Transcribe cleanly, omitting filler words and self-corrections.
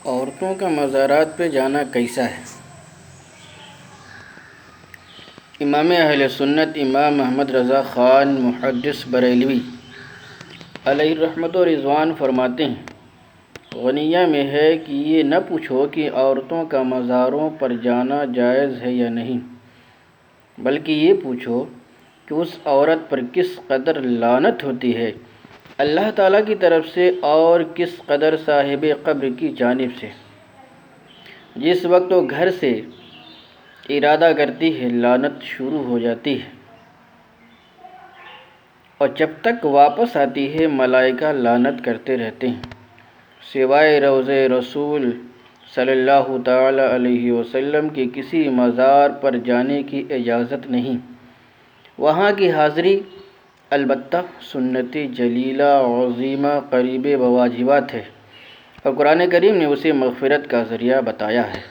عورتوں کا مزارات پہ جانا کیسا ہے؟ امام اہل سنت امام محمد رضا خان محدث بریلوی علیہ رحمت و رضوان فرماتے ہیں، غنیہ میں ہے کہ یہ نہ پوچھو کہ عورتوں کا مزاروں پر جانا جائز ہے یا نہیں، بلکہ یہ پوچھو کہ اس عورت پر کس قدر لعنت ہوتی ہے اللہ تعالیٰ کی طرف سے اور کس قدر صاحب قبر کی جانب سے۔ جس وقت وہ گھر سے ارادہ کرتی ہے لعنت شروع ہو جاتی ہے، اور جب تک واپس آتی ہے ملائکہ لعنت کرتے رہتے ہیں، سوائے روضہ رسول صلی اللہ تعالی علیہ وسلم کے کسی مزار پر جانے کی اجازت نہیں۔ وہاں کی حاضری البتہ سنت جلیلہ عظیمہ قریب بواجبات ہے، اور قرآن کریم نے اسے مغفرت کا ذریعہ بتایا ہے۔